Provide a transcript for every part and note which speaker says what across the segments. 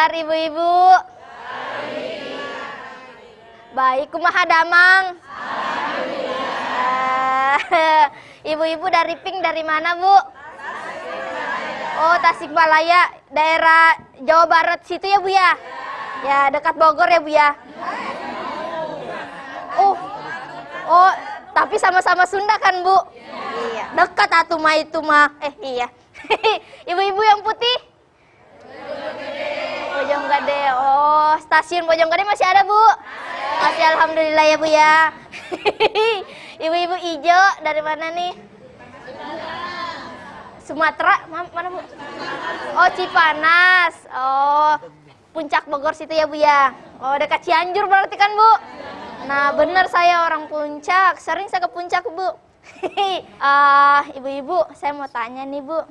Speaker 1: kabar ibu-ibu? Baik, kumaha damang? Ibu-ibu dari Pink dari mana, Bu? Oh, Tasikmalaya, daerah Jawa Barat situ ya, Bu ya? Ya, dekat Bogor ya, Bu ya? Oh, tapi sama-sama Sunda kan, Bu? Iya, dekat atuh mah itu mah. Iya. Ibu-ibu yang putih? Bojonggede. Oh, stasiun Bojonggede masih ada, Bu? Masih, alhamdulillah ya, Bu ya. Ibu-ibu ijo dari mana nih? Sumatera, mana, Bu? Oh, Cipanas. Oh, Puncak Bogor situ ya, Bu ya. Oh, dekat Cianjur berarti kan, Bu? Nah, bener saya orang Puncak. Sering saya ke Puncak, Bu. Ibu-ibu, saya mau tanya nih, Bu.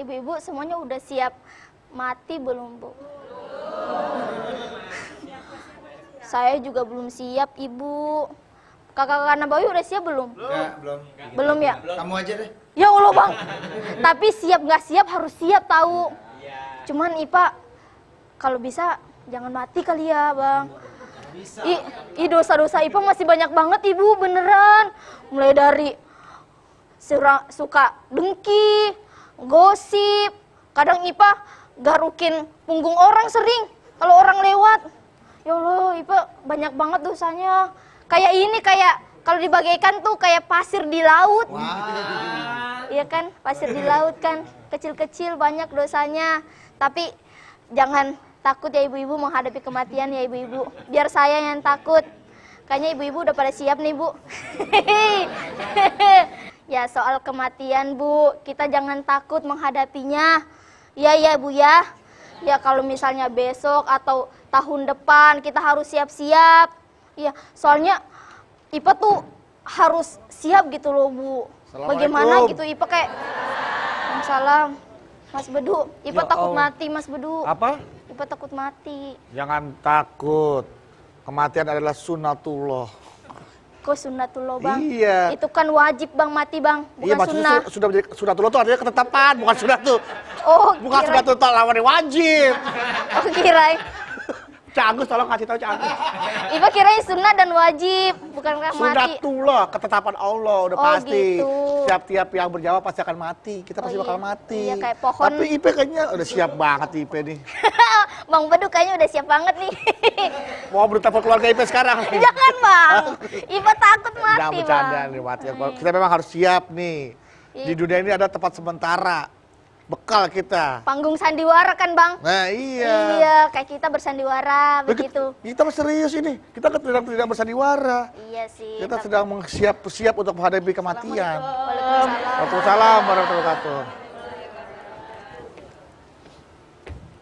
Speaker 1: Ibu-ibu semuanya udah siap mati belum, Bu? Saya juga belum siap, Ibu. Kakak-kakak Nabawi udah siap belum?
Speaker 2: Enggak, belum.
Speaker 1: Belum ya?
Speaker 2: Kamu aja deh.
Speaker 1: Ya Allah, Bang. Tapi siap nggak siap harus siap tahu. Cuman Ipa kalau bisa jangan mati kali ya, Bang.
Speaker 2: Bisa.
Speaker 1: Dosa-dosa Ipa masih banyak banget, Ibu, beneran. Mulai dari suka dengki, gosip. Kadang Ipa garukin punggung orang sering kalau orang lewat. Ya Allah, Ipa banyak banget dosanya. Kayak ini, kayak kalau dibagaikan tuh kayak pasir di laut. Iya kan, pasir di laut kan, kecil-kecil banyak dosanya. Tapi jangan takut ya ibu-ibu menghadapi kematian ya ibu-ibu. Biar saya yang takut. Kayaknya ibu-ibu udah pada siap nih, Bu. Ya, soal kematian, Bu, kita jangan takut menghadapinya. Ya, Bu ya. Ya, kalau misalnya besok atau tahun depan kita harus siap-siap. Iya, soalnya Ipa tuh harus siap gitu loh, Bu. Bagaimana gitu Ipa kayak salam Mas Bedu. Ipa takut mati, Mas Bedu.
Speaker 3: Apa?
Speaker 1: Ipa takut mati.
Speaker 3: Jangan takut. Kematian adalah sunnatullah.
Speaker 1: Kok sunnatullah, Bang?
Speaker 3: Iya.
Speaker 1: Itu kan wajib, Bang, mati, Bang. Bukan
Speaker 3: Iya, maksudnya
Speaker 1: sunnah.
Speaker 3: sudah menjadi sunnatullah itu artinya ketetapan, bukan sunnatullah.
Speaker 1: Oh,
Speaker 3: Bukan sunnatullah lawannya wajib.
Speaker 1: Oh, kirain.
Speaker 3: Cak Agus tolong kasih tahu Cak Agus.
Speaker 1: Ipa kirain sunnah dan wajib, bukankah mati?
Speaker 3: Sunnatullah, ketetapan Allah udah pasti.
Speaker 1: Gitu.
Speaker 3: Tiap-tiap yang berjawab pasti akan mati. Kita pasti bakal mati.
Speaker 1: Iya, kayak pohon.
Speaker 3: Tapi Ipe kayaknya udah siap banget Ipe nih.
Speaker 1: Bang Bedu kayaknya udah siap banget nih.
Speaker 3: Mau bertelepon keluarga Ipe sekarang.
Speaker 1: Jangan, Bang. Ipa takut mati,
Speaker 3: Jangan bercanda
Speaker 1: Bang.
Speaker 3: nih mati. Kita memang harus siap nih. Di dunia ini ada tempat sementara. Bekal kita.
Speaker 1: Panggung sandiwara kan, Bang?
Speaker 3: Nah, iya.
Speaker 1: Iya, kayak kita bersandiwara begitu.
Speaker 3: Kita mah serius ini. Kita kan tidak bersandiwara.
Speaker 1: Iya sih.
Speaker 3: Kita sedang siap untuk menghadapi kematian.
Speaker 1: Waalaikumsalam.
Speaker 3: Waalaikumsalam warahmatullahi wabarakatuh.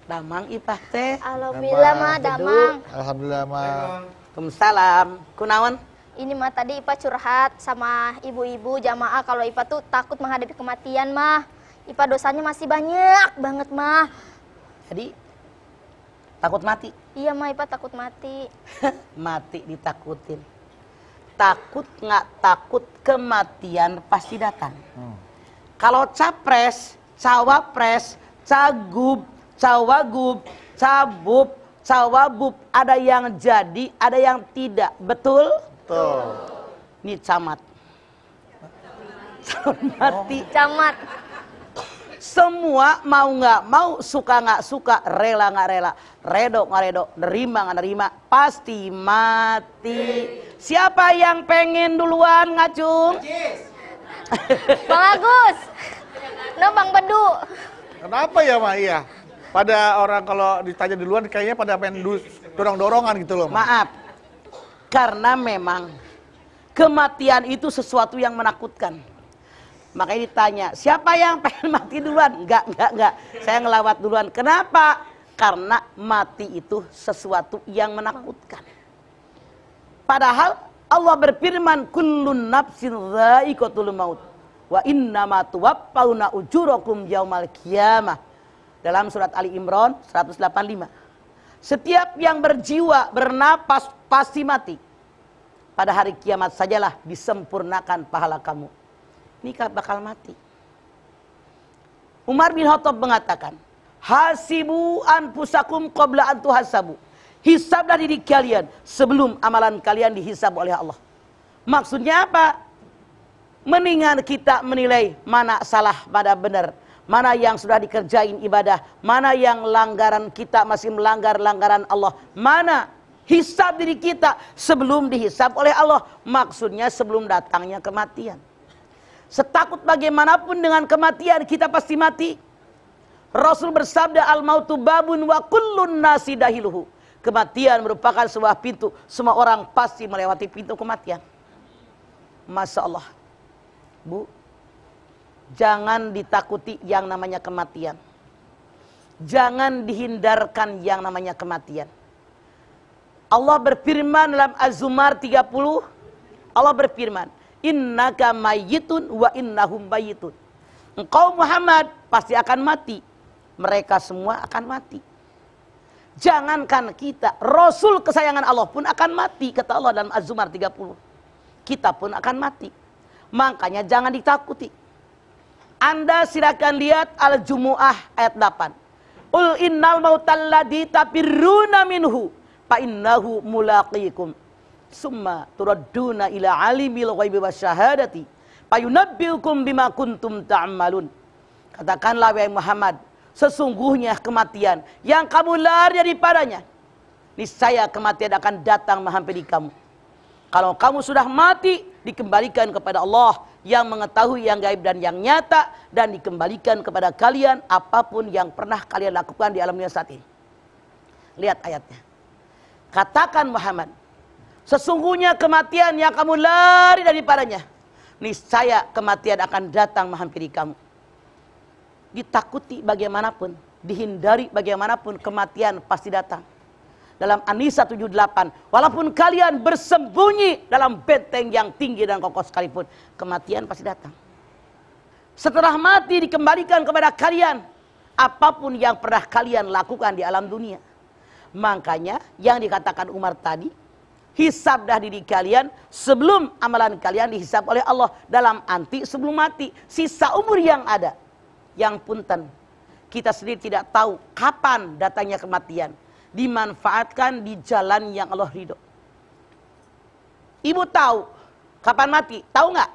Speaker 4: Damang Ipah teh.
Speaker 1: Alhamdulillah mah damang.
Speaker 3: Alhamdulillah mah.
Speaker 4: Waalaikumsalam. Kunaon?
Speaker 1: Ini mah tadi Ipa curhat sama ibu-ibu jamaah kalau Ipa tuh takut menghadapi kematian mah. Ipa dosanya masih banyak banget mah.
Speaker 4: Jadi takut mati.
Speaker 1: Iya mah Ipa takut mati.
Speaker 4: Mati ditakutin. Takut nggak takut kematian pasti datang. Kalau capres, cawapres, cagup, cawagub, cabub, cawabub, ada yang jadi, ada yang tidak. Betul?
Speaker 3: Betul.
Speaker 4: Ini camat. Calon mati.
Speaker 1: Camat.
Speaker 4: Semua mau nggak mau, suka nggak suka, rela nggak rela, redo nggak redo, nerima nggak nerima, pasti mati. Siapa yang pengen duluan ngacung?
Speaker 1: Bang Agus. No, Bang Bedu.
Speaker 3: Kenapa ya Mak? Iya. Pada orang kalau ditanya duluan kayaknya pada pengen dorong-dorongan gitu loh.
Speaker 4: Maaf, karena memang kematian itu sesuatu yang menakutkan. Makanya ditanya, siapa yang pengen mati duluan? Enggak. Saya ngelawat duluan. Kenapa? Karena mati itu sesuatu yang menakutkan. Padahal Allah berfirman, kullun nafsin dha'iqatul maut. Wa innama tuwaffawna ujurakum yaumal qiyamah. Dalam surat Ali Imran 185. Setiap yang berjiwa, bernapas pasti mati. Pada hari kiamat sajalah disempurnakan pahala kamu. Ini bakal mati. Umar bin Khattab mengatakan, Hasibu anfusakum qabla an tuhasabu. Hisablah diri kalian sebelum amalan kalian dihisab oleh Allah. Maksudnya apa? Mendingan kita menilai mana salah, mana benar. Mana yang sudah dikerjain ibadah, mana yang langgaran kita masih melanggar langgaran Allah. Mana hisab diri kita sebelum dihisab oleh Allah. Maksudnya sebelum datangnya kematian. Setakut bagaimanapun dengan kematian, kita pasti mati. Rasul bersabda, al-mautu babun wa kullun nasi dahiluhu. Kematian merupakan sebuah pintu. Semua orang pasti melewati pintu kematian. Masya Allah. Bu, jangan ditakuti yang namanya kematian. Jangan dihindarkan yang namanya kematian. Allah berfirman dalam Az-Zumar 30. Allah berfirman, innaka mayyitun wa innahum mayyitun. Engkau Muhammad pasti akan mati. Mereka semua akan mati. Jangankan kita, Rasul kesayangan Allah pun akan mati, kata Allah dalam Az-Zumar 30. Kita pun akan mati. Makanya jangan ditakuti. Anda silakan lihat Al-Jumu'ah ayat 8. Ul innal mautalladzi tafirruna minhu fa innahu mulaqikum. Summa turadduna ila alimil ghaibi wasyahadati fayunabbiukum bima kuntum ta'malun. Katakanlah wahai Muhammad, sesungguhnya kematian yang kamu lari daripadanya, niscaya kematian akan datang menghampiri kamu. Kalau kamu sudah mati, dikembalikan kepada Allah yang mengetahui yang gaib dan yang nyata, dan dikembalikan kepada kalian apapun yang pernah kalian lakukan di alam dunia saat ini. Lihat ayatnya. Katakan Muhammad, sesungguhnya kematian yang kamu lari daripadanya, niscaya kematian akan datang menghampiri kamu. Ditakuti bagaimanapun, dihindari bagaimanapun, kematian pasti datang. Dalam An-Nisa 78, walaupun kalian bersembunyi dalam benteng yang tinggi dan kokoh sekalipun, kematian pasti datang. Setelah mati dikembalikan kepada kalian apapun yang pernah kalian lakukan di alam dunia. Makanya yang dikatakan Umar tadi, hisablah diri kalian sebelum amalan kalian dihisab oleh Allah. Dalam anti sebelum mati, sisa umur yang ada, yang punten, kita sendiri tidak tahu kapan datangnya kematian. Dimanfaatkan di jalan yang Allah ridho. Ibu tahu kapan mati? Tahu nggak?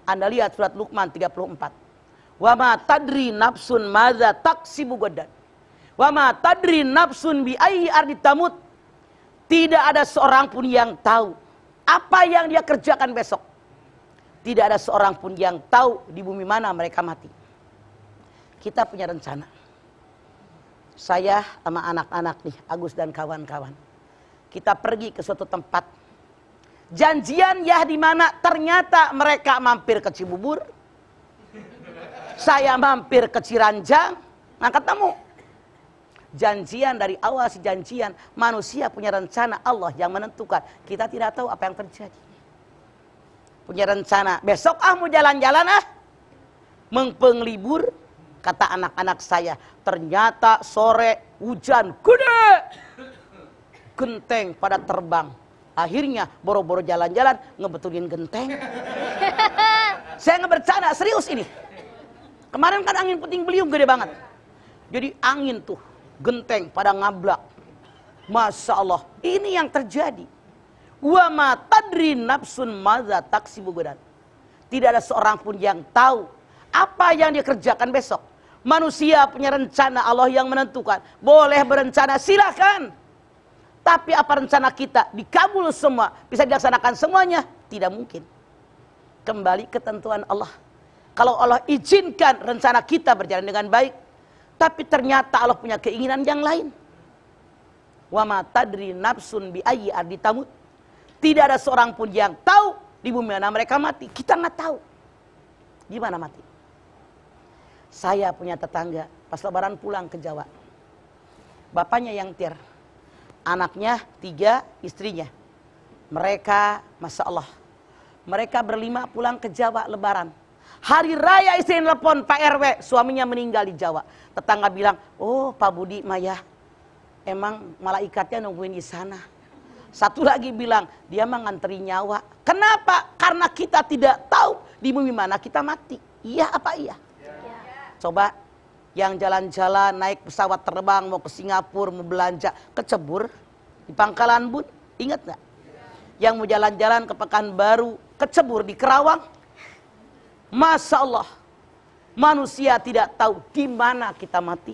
Speaker 4: Anda lihat surat Luqman 34. Wa ma tadri nafsun madza taksibu gadan. Wa ma tadri nafsun bi ayyi ardi tamut. Tidak ada seorang pun yang tahu apa yang dia kerjakan besok. Tidak ada seorang pun yang tahu di bumi mana mereka mati. Kita punya rencana. Saya sama anak-anak nih, Agus dan kawan-kawan, kita pergi ke suatu tempat. Janjian ya di mana ternyata mereka mampir ke Cibubur. Saya mampir ke Ciranjang, ngangkat tamu. Janjian dari awal si janjian, manusia punya rencana, Allah yang menentukan. Kita tidak tahu apa yang terjadi. Punya rencana, besok mau jalan-jalan mengpeng libur. Kata anak-anak saya, ternyata sore hujan gede. Genteng pada terbang. Akhirnya boro-boro jalan-jalan ngebetulin genteng. Saya nggak bercanda, serius ini. Kemarin kan angin puting beliung gede banget. Jadi angin tuh, genteng pada ngablak. Masya Allah, ini yang terjadi. Wa ma tadri nafsun madza taksibu gadan. Tidak ada seorang pun yang tahu apa yang dia kerjakan besok. Manusia punya rencana, Allah yang menentukan. Boleh berencana, silahkan. Tapi apa rencana kita dikabul semua, bisa dilaksanakan semuanya? Tidak mungkin. Kembali ketentuan Allah. Kalau Allah izinkan rencana kita berjalan dengan baik, tapi ternyata Allah punya keinginan yang lain. Wa ma tadri nafsun bi ayyi ardi tamut. Tidak ada seorang pun yang tahu di bumi mana mereka mati. Kita nggak tahu di mana mati. Saya punya tetangga, pas lebaran pulang ke Jawa. Bapaknya yang tir, anaknya 3, istrinya. Mereka, Masya Allah, mereka berlima pulang ke Jawa lebaran. Hari raya istri telepon Pak RW, suaminya meninggal di Jawa. Tetangga bilang, oh Pak Budi Maya, emang malaikatnya nungguin di sana. Satu lagi bilang, dia mah nganteri nyawa. Kenapa? Karena kita tidak tahu di bumi mana kita mati. Iya apa iya? Coba Yang jalan-jalan naik pesawat terbang mau ke Singapura, mau belanja, kecebur di Pangkalan Bun, ingat nggak? Yang mau jalan-jalan ke Pekanbaru, kecebur di Kerawang. Masya Allah, manusia tidak tahu di mana kita mati.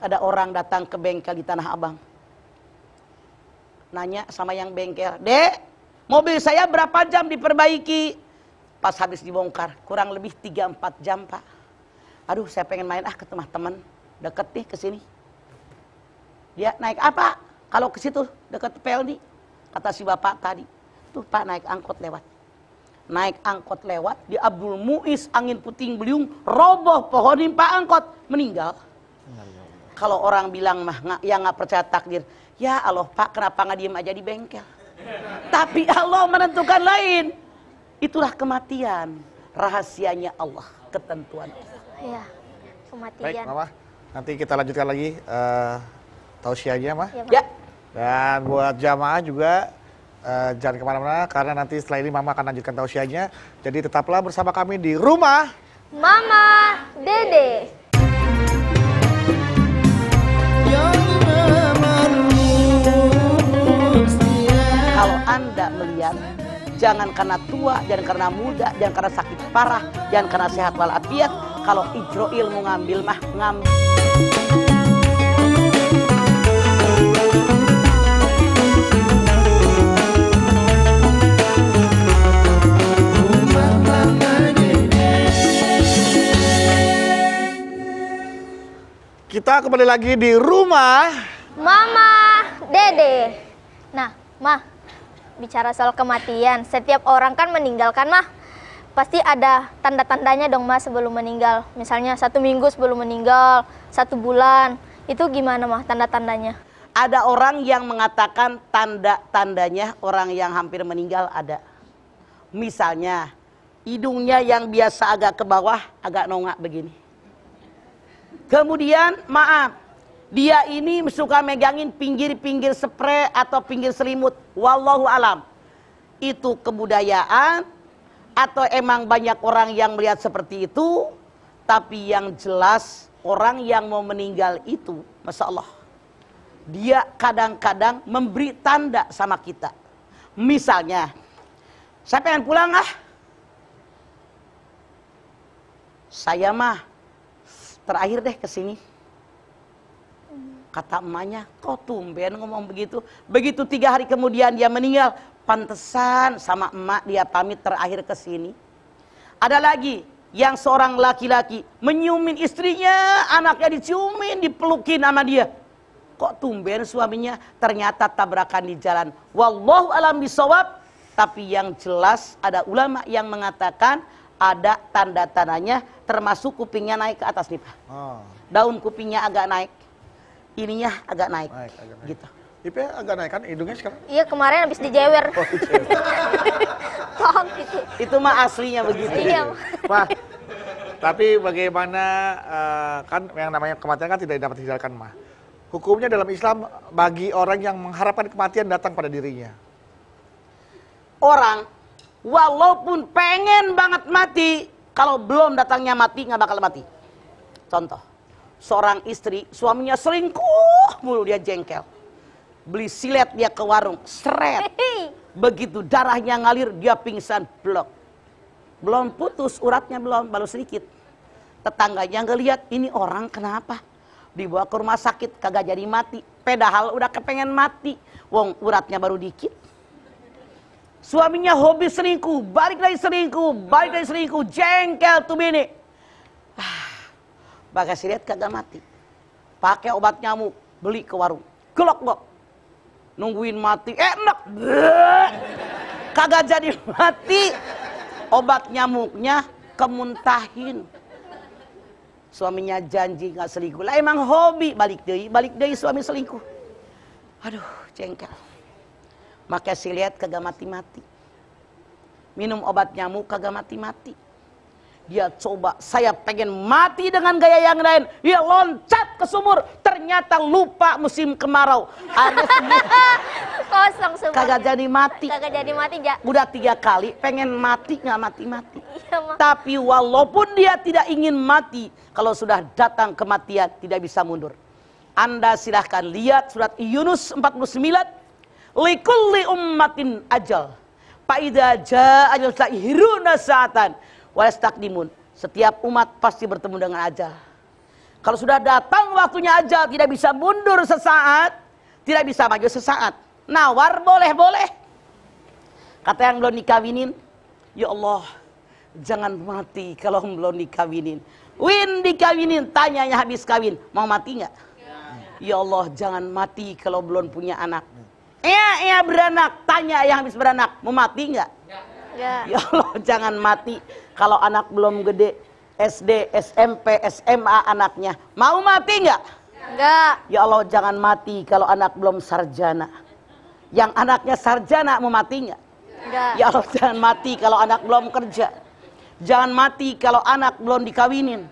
Speaker 4: Ada orang datang ke bengkel di Tanah Abang, nanya sama yang bengkel, "Dek, mobil saya berapa jam diperbaiki?" Pas habis dibongkar, kurang lebih 3-4 jam, Pak. Aduh, saya pengen main ke rumah teman, deket nih ke sini. Dia naik apa? Kalau ke situ deket Pelni, kata si bapak tadi. Tuh Pak, naik angkot lewat. Naik angkot lewat di Abdul Muiz, angin puting beliung, roboh pohon nimpa angkot, meninggal. Kalau orang bilang mah yang nggak percaya takdir, ya Allah Pak, kenapa nggak diem aja di bengkel? Tapi Allah menentukan lain. Itulah kematian, rahasianya Allah, ketentuan.
Speaker 1: Iya, kematian.
Speaker 3: Baik, Mama. Nanti kita lanjutkan lagi tausiahnya, Mah.
Speaker 1: Ya.
Speaker 3: Dan buat jamaah juga jangan kemana-mana karena nanti setelah ini Mama akan lanjutkan tausiahnya. Jadi tetaplah bersama kami di rumah
Speaker 1: Mama Dede.
Speaker 4: Kalau Anda melihat, jangan karena tua, jangan karena muda, jangan karena sakit parah, jangan karena sehat walafiat. Kalau Ijroil mau ngambil mah ngambil.
Speaker 3: kita kembali lagi di rumah
Speaker 1: Mama Dede. Nah, Mah, bicara soal kematian, setiap orang kan meninggalkan, Mah. Pasti ada tanda-tandanya dong, Mah, sebelum meninggal. Misalnya 1 minggu sebelum meninggal, 1 bulan. Itu gimana, Mah, tanda-tandanya?
Speaker 4: Ada orang yang mengatakan tanda-tandanya orang yang hampir meninggal ada. Misalnya, hidungnya yang biasa agak ke bawah, agak nongak begini. Kemudian, maaf, dia ini suka megangin pinggir-pinggir spray atau pinggir selimut. Wallahu alam. Itu kebudayaan atau emang banyak orang yang melihat seperti itu. Tapi yang jelas orang yang mau meninggal itu, Masya Allah, dia kadang-kadang memberi tanda sama kita. Misalnya, saya pengen pulang saya mah terakhir deh kesini. Kata emaknya, kok tumben ngomong begitu. Begitu 3 hari kemudian dia meninggal, pantesan sama emak dia pamit terakhir ke sini. Ada lagi yang seorang laki-laki menyiumin istrinya, anaknya diciumin, dipelukin sama dia. Kok tumben suaminya? Ternyata tabrakan di jalan. Wallahu alam bisawab. Tapi yang jelas ada ulama yang mengatakan ada tanda-tandanya, termasuk kupingnya naik ke atas nih Pak.
Speaker 3: Oh.
Speaker 4: Daun kupingnya agak naik. Ininya agak naik,
Speaker 3: Agak naik.
Speaker 4: gitu.
Speaker 3: Ipe agak naik kan hidungnya sekarang?
Speaker 1: Iya, kemarin habis dijewer.
Speaker 3: Oh, dijewer.
Speaker 1: Paham gitu.
Speaker 4: Itu mah aslinya begitu.
Speaker 1: Iya.
Speaker 3: Mah, tapi bagaimana kan yang namanya kematian kan tidak dapat dihindarkan, Mah. Hukumnya dalam Islam bagi orang yang mengharapkan kematian datang pada dirinya.
Speaker 4: Orang walaupun pengen banget mati, kalau belum datangnya mati nggak bakal mati. Contoh, seorang istri suaminya selingkuh mulu, dia jengkel. Beli silet dia ke warung, seret. Begitu darahnya ngalir, dia pingsan, blok. Belum putus, uratnya belum, baru sedikit. Tetangganya ngelihat, ini orang kenapa? Dibawa ke rumah sakit, kagak jadi mati. Padahal udah kepengen mati. Wong uratnya baru dikit. Suaminya hobi selingkuh, balik lagi selingkuh, jengkel tuh bini. Pakai silet kagak mati. Pakai obat nyamuk, beli ke warung. Gelok. Nungguin mati, enak. Kagak jadi mati. Obat nyamuknya kemuntahin. Suaminya janji nggak selingkuh. Lah emang hobi, balik deui suami selingkuh. Aduh, jengkel. Pakai silet kagak mati-mati. Minum obat nyamuk kagak mati-mati. Dia coba, saya pengen mati dengan gaya yang lain. Dia loncat ke sumur, ternyata lupa musim kemarau. Ada
Speaker 1: Kok kosong sumbernya.
Speaker 4: Kagak jadi mati.
Speaker 1: Kagak jadi mati, Ja.
Speaker 4: Udah 3 kali pengen mati nggak mati-mati.
Speaker 1: Iya, Ma.
Speaker 4: Tapi walaupun dia tidak ingin mati, kalau sudah datang kematian tidak bisa mundur. Anda silahkan lihat surat Yunus 49. Likulli ummatin ajal. Fa'idza jaa ajalun sa'atan wa yastaqdimun. Setiap umat pasti bertemu dengan ajal. Kalau sudah datang waktunya ajal, tidak bisa mundur sesaat, tidak bisa maju sesaat. Nawar boleh-boleh. Kata yang belum dikawinin, ya Allah, jangan mati kalau belum dikawinin. Win dikawinin, tanyanya habis kawin, mau mati nggak? Ya Allah, jangan mati kalau belum punya anak. Iya beranak, tanya yang habis beranak, mau mati nggak? Ya Allah, jangan mati kalau anak belum gede. SD, SMP, SMA anaknya. Mau mati nggak?
Speaker 1: Enggak.
Speaker 4: Ya Allah, jangan mati kalau anak belum sarjana. Yang anaknya sarjana mau mati nggak?
Speaker 1: Enggak.
Speaker 4: Ya Allah, jangan mati kalau anak belum kerja. Jangan mati kalau anak belum dikawinin.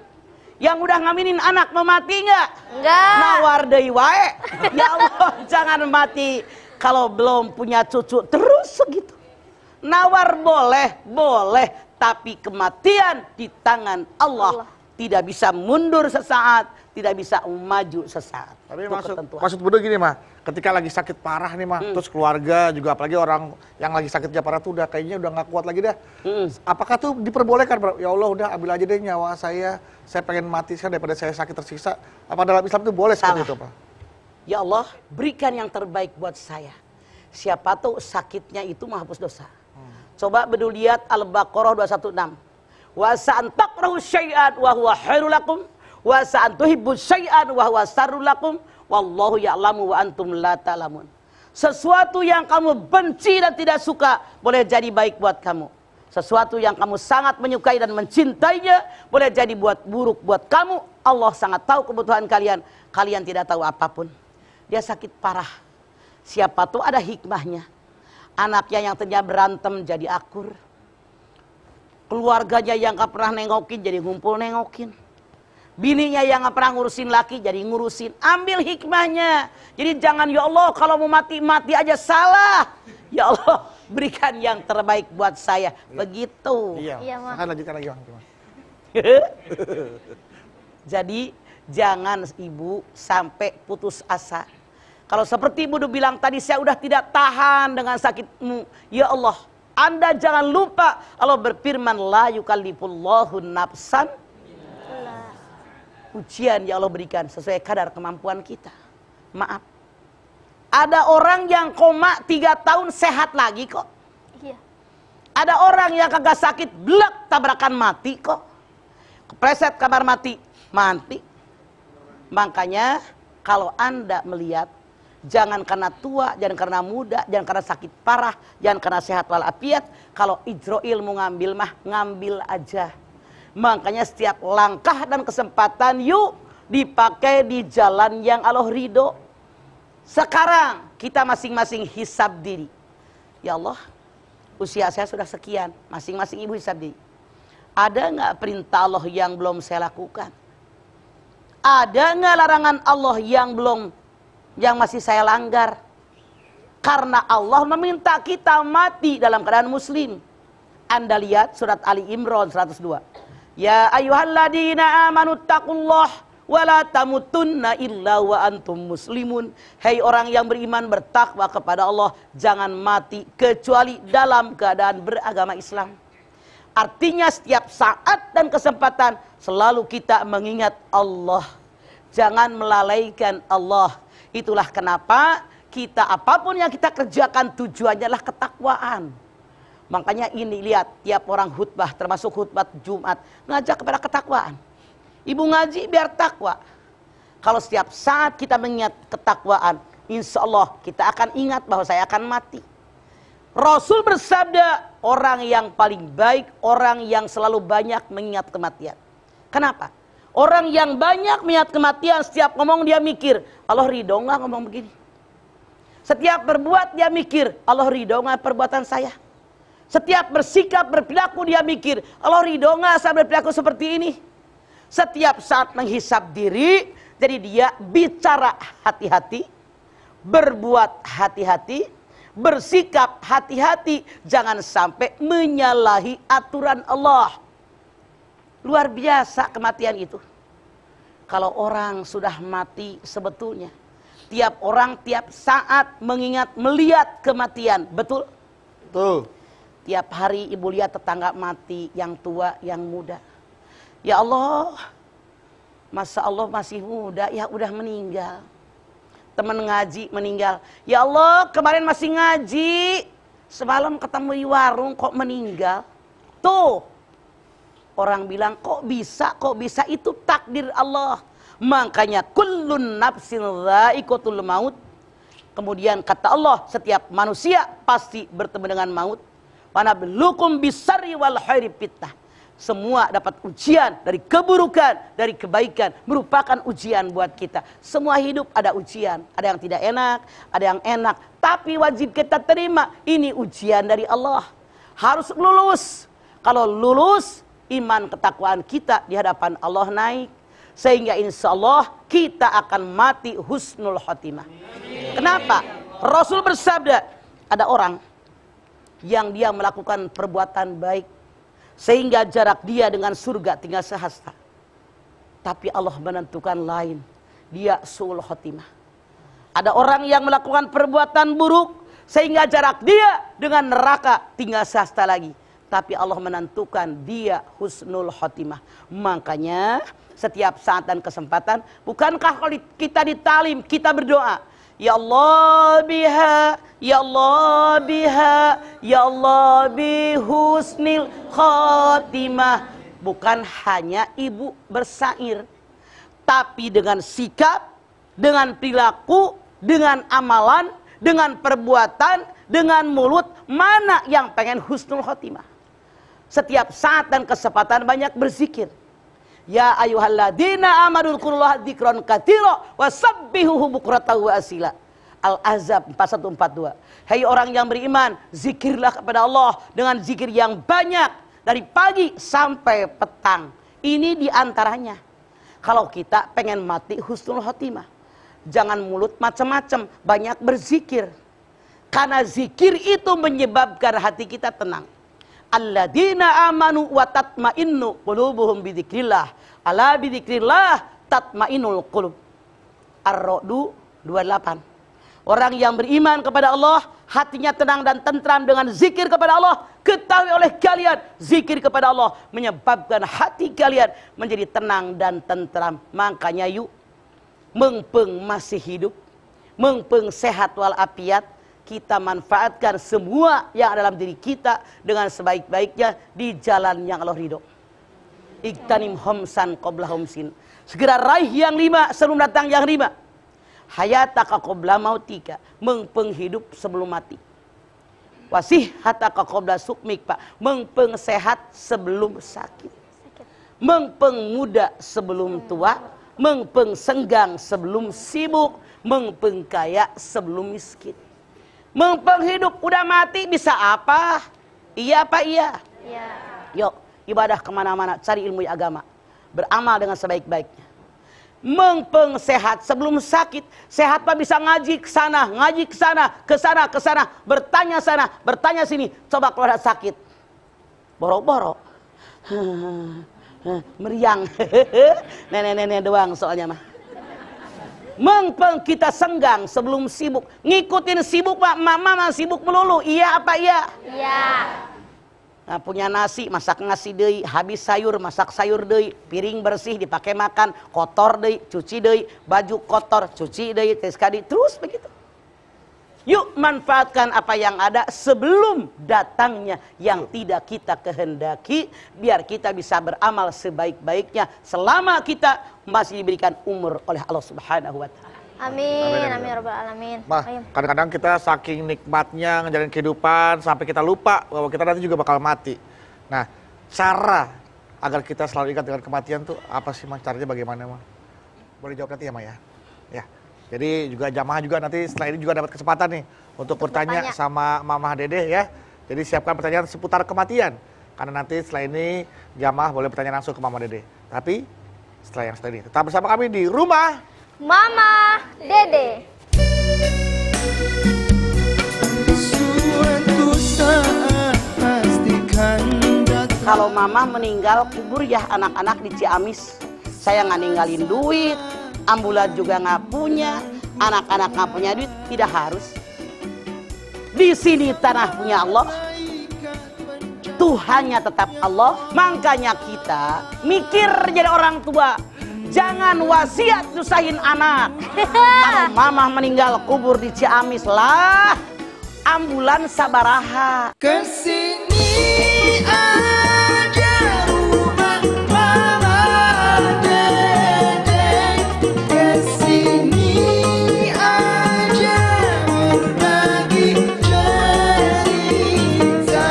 Speaker 4: Yang udah ngawinin anak mau mati nggak?
Speaker 1: Enggak.
Speaker 4: Nawar deui wae. Ya Allah, jangan mati kalau belum punya cucu. Terus segitu. Nawar boleh. Tapi kematian di tangan Allah. Tidak bisa mundur sesaat, tidak bisa maju sesaat.
Speaker 3: Tapi
Speaker 4: Itu
Speaker 3: maksud Budo gini, mah, ketika lagi sakit parah nih, mah, terus keluarga juga, apalagi orang yang lagi sakitnya parah tuh udah kayaknya udah nggak kuat lagi dah. Apakah tuh diperbolehkan, bro? Ya Allah, udah ambil aja deh nyawa saya pengen mati sekarang daripada saya sakit tersiksa. Apa dalam Islam itu boleh seperti itu, Pak?
Speaker 4: Ya Allah, berikan yang terbaik buat saya. Siapa tahu sakitnya itu menghapus dosa. Coba bedu lihat Al-Baqarah 216. Wa sa'an takrahu syai'an wa huwa khairul lakum wa sa'an tuhibbu syai'an wa huwa syarrul lakum wallahu ya'lamu wa antum la ta'lamun. Sesuatu yang kamu benci dan tidak suka boleh jadi baik buat kamu. Sesuatu yang kamu sangat menyukai dan mencintainya boleh jadi buruk buat kamu. Allah sangat tahu kebutuhan kalian. Kalian tidak tahu apapun. Dia sakit parah. Siapa tuh ada hikmahnya. Anaknya yang tadinya berantem jadi akur. Keluarganya yang gak pernah nengokin jadi ngumpul nengokin. Bininya yang gak pernah ngurusin laki jadi ngurusin. Ambil hikmahnya. Jadi jangan ya Allah kalau mau mati aja salah. Ya Allah berikan yang terbaik buat saya. Begitu.
Speaker 3: Iya,
Speaker 1: Ma.
Speaker 3: Akan lanjutkan lagi, Bang.
Speaker 4: Jadi jangan ibu sampai putus asa. Kalau seperti Ibu bilang tadi, saya udah tidak tahan dengan sakitmu. Ya Allah, Anda jangan lupa Allah berfirman, la yukallifullahu nafsan. Ujian ya Allah berikan sesuai kadar kemampuan kita. Maaf. Ada orang yang koma 3 tahun sehat lagi kok.
Speaker 1: Iya.
Speaker 4: Ada orang yang kagak sakit, blek tabrakan mati kok. Kepleset kamar mati. Makanya kalau Anda melihat, jangan karena tua, jangan karena muda, jangan karena sakit parah, jangan karena sehat walafiat. Kalau Ijroil mau ngambil mah, ngambil aja. Makanya setiap langkah dan kesempatan yuk dipakai di jalan yang Allah ridho. Sekarang kita masing-masing hisab diri. Ya Allah, usia saya sudah sekian, masing-masing ibu hisab diri. Ada nggak perintah Allah yang belum saya lakukan? Ada nggak larangan Allah yang masih saya langgar? Karena Allah meminta kita mati dalam keadaan muslim. Anda lihat surat Ali Imran 102. Ya ayyuhalladzina amanu taqullah wa la tamutunna illa wa antum muslimun. Hai orang yang beriman, bertakwa kepada Allah, jangan mati kecuali dalam keadaan beragama Islam. Artinya setiap saat dan kesempatan selalu kita mengingat Allah. Jangan melalaikan Allah. Itulah kenapa kita apapun yang kita kerjakan tujuannya adalah ketakwaan. Makanya ini lihat tiap orang khutbah termasuk khutbah Jumat ngajak kepada ketakwaan. Ibu ngaji biar takwa. Kalau setiap saat kita mengingat ketakwaan, insya Allah kita akan ingat bahwa saya akan mati. Rasul bersabda, orang yang paling baik, orang yang selalu banyak mengingat kematian. Kenapa? Orang yang banyak mengingat kematian, setiap ngomong dia mikir, Allah ridho nggak ngomong begini? Setiap berbuat dia mikir, Allah ridho nggak perbuatan saya? Setiap bersikap, berperilaku dia mikir, Allah ridho nggak saya berperilaku seperti ini? Setiap saat menghisap diri, jadi dia bicara hati-hati, berbuat hati-hati, bersikap hati-hati, jangan sampai menyalahi aturan Allah. Luar biasa kematian itu. Kalau orang sudah mati sebetulnya, tiap orang tiap saat mengingat melihat kematian, betul?
Speaker 3: Tuh.
Speaker 4: Tiap hari ibu lihat tetangga mati, yang tua, yang muda. Ya Allah, masa Allah masih muda, ya udah meninggal. Teman ngaji meninggal. Ya Allah, kemarin masih ngaji, semalam ketemu di warung kok meninggal. Tuh, orang bilang kok bisa, itu takdir Allah. Makanya kullun nafsin dha'iqatul maut. Kemudian kata Allah, setiap manusia pasti bertemu dengan maut. Wa nabluukum bisarri wal khairi fitnah. Semua dapat ujian dari keburukan, dari kebaikan, merupakan ujian buat kita. Semua hidup ada ujian, ada yang tidak enak, ada yang enak, tapi wajib kita terima. Ini ujian dari Allah. Harus lulus. Kalau lulus, iman ketakwaan kita di hadapan Allah naik. Sehingga insya Allah kita akan mati husnul khotimah. Kenapa? Rasul bersabda, ada orang yang dia melakukan perbuatan baik, sehingga jarak dia dengan surga tinggal sehasta. Tapi Allah menentukan lain. Dia su'ul khotimah. Ada orang yang melakukan perbuatan buruk, sehingga jarak dia dengan neraka tinggal sehasta lagi. Tapi Allah menentukan dia husnul khotimah. Makanya setiap saat dan kesempatan, bukankah kalau kita ditalim, kita berdoa, ya Allah biha, ya Allah biha, ya Allah bihusnil khotimah. Bukan hanya ibu bersair, tapi dengan sikap, dengan perilaku, dengan amalan, dengan perbuatan, dengan mulut, mana yang pengen husnul khotimah. Setiap saat dan kesempatan banyak berzikir. Ya ayyuhalladzina amanu dzkurullaha dzikran katsira wasabbihuhu bukratan wa asila. Al-Ahzab 4142. Hai orang yang beriman, zikirlah kepada Allah dengan zikir yang banyak dari pagi sampai petang. Ini diantaranya. Kalau kita pengen mati husnul khotimah, jangan mulut macam-macam, banyak berzikir. Karena zikir itu menyebabkan hati kita tenang. Alladzina amanu wa tatmainnu qulubuhum bidzikrillah. Ala bidzikrillah tatmainul qulub. Ar-Ra'd 28. Orang yang beriman kepada Allah, hatinya tenang dan tentram dengan zikir kepada Allah. Ketahui oleh kalian, zikir kepada Allah menyebabkan hati kalian menjadi tenang dan tentram. Makanya yuk, mengpeng masih hidup, mengpeng sehat walafiat, kita manfaatkan semua yang ada dalam diri kita dengan sebaik-baiknya di jalan yang Allah ridho. Iktanim homsan qabla homsin. Segera raih yang 5 sebelum datang yang 5. Hayataka qabla mautika. Mengpeng hidup sebelum mati. Wasihataka qabla sukmik, Pak. Mengpeng sehat sebelum sakit. Mengpeng muda sebelum tua. Mengpeng senggang sebelum sibuk. Mengpeng kaya sebelum miskin. Mengpeng hidup udah mati bisa apa? Iya apa iya?
Speaker 1: Iya.
Speaker 4: Yuk, ibadah kemana-mana, cari ilmu agama, beramal dengan sebaik-baiknya. Mengpeng sehat sebelum sakit. Sehat Pak bisa ngaji ke sana, ngaji ke sana, ke sana, ke sana, bertanya sana, bertanya sini. Coba kalau ada sakit, boro-boro, meriang, nenek-nenek doang soalnya mah. Mengpeng kita senggang sebelum sibuk. Ngikutin sibuk Pak, mama sibuk melulu. Iya apa iya?
Speaker 1: Iya.
Speaker 4: Nah, punya nasi, masak nasi deui, habis sayur, masak sayur deui, piring bersih dipakai makan, kotor deui, cuci deui, baju kotor, cuci deui, terus begitu. Yuk manfaatkan apa yang ada sebelum datangnya yang tidak kita kehendaki, biar kita bisa beramal sebaik-baiknya selama kita masih diberikan umur oleh Allah Subhanahu wa taala.
Speaker 1: Amin, amin rabbal alamin.
Speaker 3: Kadang-kadang kita saking nikmatnya ngejalanin kehidupan sampai kita lupa bahwa kita nanti juga bakal mati. Nah, cara agar kita selalu ingat dengan kematian tuh apa sih Mas? Caranya bagaimana Mas? Boleh jawab nanti ya Mas ya? Ya. Jadi juga jamaah juga nanti setelah ini juga dapat kesempatan nih untuk bertanya sama Mama Dede ya. Jadi siapkan pertanyaan seputar kematian. Karena nanti setelah ini jamaah boleh bertanya langsung ke Mama Dede. Tapi setelah ini tetap bersama kami di Rumah
Speaker 1: Mama Dede.
Speaker 4: kalau mama meninggal kubur ya anak-anak di Ciamis. Saya nggak ninggalin duit, ambulan juga nggak punya, anak-anak nggak punya duit, tidak harus. Di sini tanah punya Allah, Tuhannya tetap Allah. Makanya kita mikir jadi orang tua, jangan wasiat nyusahin anak. Kalau mama meninggal kubur di Ciamis lah, ambulan sabaraha.
Speaker 2: Kesini aja rumah mama dede, kesini aja berbagi cerita,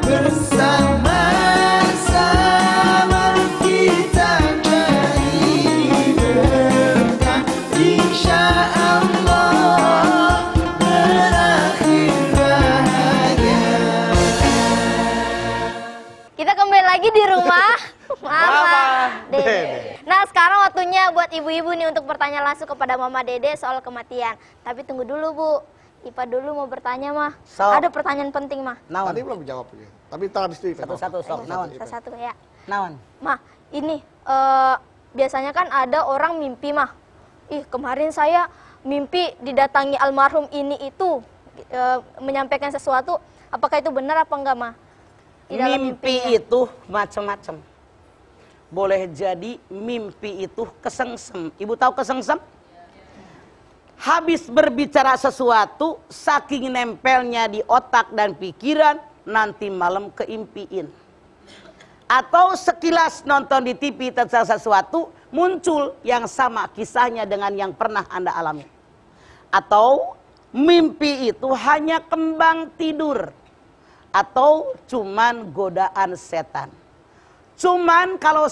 Speaker 2: bersama-sama kita cari berkah, insya Allah berakhir bahagia.
Speaker 1: Kita kembali lagi di rumah Mama Dede.
Speaker 3: Dede.
Speaker 1: Nah, sekarang waktunya buat ibu-ibu nih untuk bertanya langsung kepada Mama Dede soal kematian. Tapi tunggu dulu, Bu. Ipa dulu mau bertanya, mah.
Speaker 4: So.
Speaker 1: Ada pertanyaan penting, mah.
Speaker 4: Naon?
Speaker 3: Tadi belum jawab ya. Tapi ntar habis itu.
Speaker 4: Satu-satu sok, naon?
Speaker 1: Satu-satu ya.
Speaker 4: Naon?
Speaker 1: Mah, ini biasanya kan ada orang mimpi, mah. Ih, kemarin saya mimpi didatangi almarhum ini itu menyampaikan sesuatu. Apakah itu benar apa enggak, mah? Di dalam
Speaker 4: Mimpi
Speaker 1: mimpinya.
Speaker 4: itu macam-macam. Boleh jadi mimpi itu kesengsem. Ibu tahu kesengsem? Habis berbicara sesuatu, saking nempelnya di otak dan pikiran, nanti malam keimpiin. Atau sekilas nonton di TV tentang sesuatu, muncul yang sama kisahnya dengan yang pernah Anda alami. Atau mimpi itu hanya kembang tidur. Atau cuman godaan setan. Cuman kalau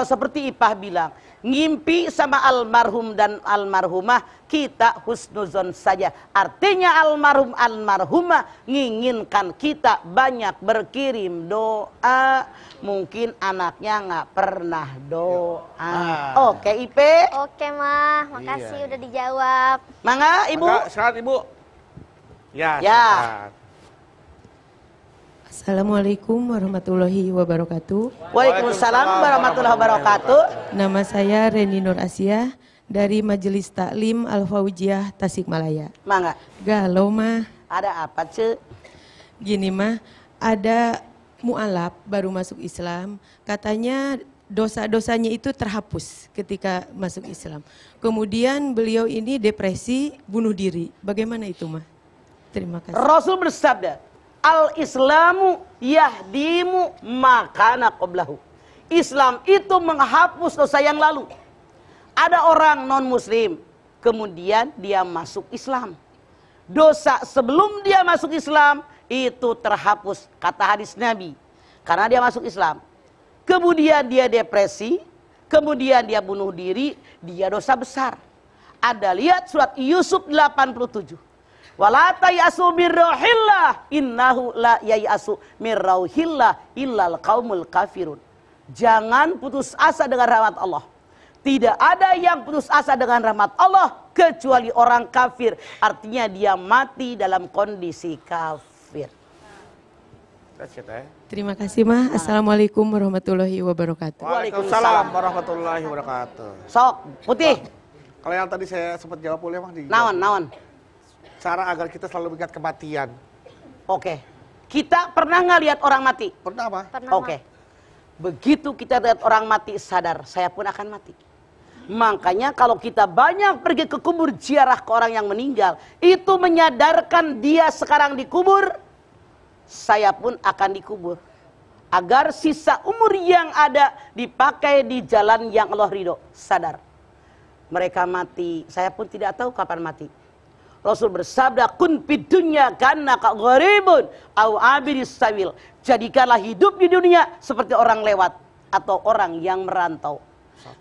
Speaker 4: seperti Ipah bilang, ngimpi sama almarhum dan almarhumah, kita husnuzon saja. Artinya almarhum almarhumah nginginkan kita banyak berkirim doa. Mungkin anaknya nggak pernah doa. Oke, Ipe.
Speaker 1: Oke, mah. Makasih
Speaker 3: Iya.
Speaker 1: udah dijawab.
Speaker 4: Mangga, Ibu.
Speaker 3: Maka, silakan Ibu. Ya,
Speaker 4: Ya.
Speaker 3: silakan.
Speaker 5: Assalamualaikum warahmatullahi wabarakatuh.
Speaker 4: Waalaikumsalam warahmatullahi wabarakatuh.
Speaker 5: Nama saya Reni Nur Asia dari Majelis Taklim Al-Fauziyah Tasikmalaya.
Speaker 4: Mangga.
Speaker 5: Galau mah,
Speaker 4: Ada apa, Ce?
Speaker 5: gini mah, ada mu'alaf baru masuk Islam, katanya dosa-dosanya itu terhapus ketika masuk Islam. Kemudian beliau ini depresi, bunuh diri. Bagaimana itu mah? Terima kasih.
Speaker 4: Rasul bersabda, Al-Islamu yahdimu makana qablahu. Islam itu menghapus dosa yang lalu. Ada orang non-muslim, kemudian dia masuk Islam. Dosa sebelum dia masuk Islam itu terhapus, kata hadis Nabi. Karena dia masuk Islam. Kemudian dia depresi, kemudian dia bunuh diri, dia dosa besar. Ada lihat surat Yusuf 87. Wala tayasu mirrauhillah innahu la yayasu mirrauhillah illal qaumul kafirun. Jangan putus asa dengan rahmat Allah. Tidak ada yang putus asa dengan rahmat Allah kecuali orang kafir. Artinya dia mati dalam kondisi kafir.
Speaker 3: That's it, eh.
Speaker 5: Terima kasih mah. Assalamualaikum warahmatullahi wabarakatuh.
Speaker 3: Waalaikumsalam warahmatullahi wabarakatuh.
Speaker 4: Sok, putih.
Speaker 3: Kalau yang tadi saya sempat jawab boleh mah di
Speaker 4: Naon.
Speaker 3: cara agar kita selalu mengingat kematian.
Speaker 4: Oke. Kita pernah nggak lihat orang mati?
Speaker 3: Pernah mah?
Speaker 1: Pernah,
Speaker 4: Oke. Begitu kita lihat orang mati, sadar, saya pun akan mati. Makanya kalau kita banyak pergi ke kubur ziarah ke orang yang meninggal, itu menyadarkan dia sekarang dikubur, saya pun akan dikubur. Agar sisa umur yang ada dipakai di jalan yang Allah ridho. Sadar. Mereka mati, saya pun tidak tahu kapan mati. Rasul bersabda, kun fid dunya kannaka gharibun au abiris sabil. Jadikanlah hidup di dunia seperti orang lewat atau orang yang merantau.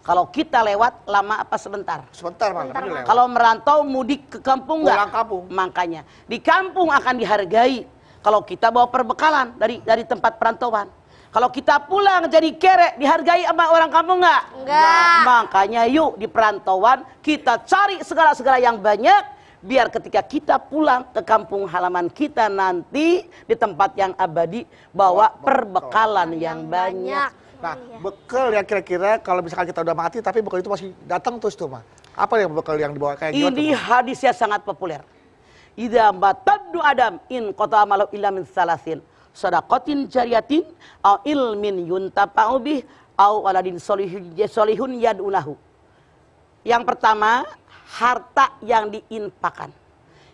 Speaker 4: Kalau kita lewat lama apa sebentar?
Speaker 3: Sebentar mah, namanya lewat.
Speaker 4: Kalau merantau mudik ke kampung enggak?
Speaker 3: Pulang kampung.
Speaker 4: Makanya di kampung akan dihargai. Kalau kita bawa perbekalan dari tempat perantauan. Kalau kita pulang jadi kerek dihargai sama orang kampung enggak?
Speaker 1: Enggak.
Speaker 4: Makanya yuk di perantauan kita cari segala-segala yang banyak biar ketika kita pulang ke kampung halaman kita nanti di tempat yang abadi bawa perbekalan yang banyak.
Speaker 3: Nah, bekal yang kira-kira kalau misalkan kita udah mati tapi bekal itu masih datang terus tuh mah. Apa yang bekal yang dibawa kayak gimana?
Speaker 4: Ini hadisnya sangat populer. Idza bataddu adam in qata amalu illa min salasin. Shadaqatin jariyatin au ilmin yuntafa'u bih au waladin solihun yad'ulahu. Yang pertama, harta yang diinfakkan.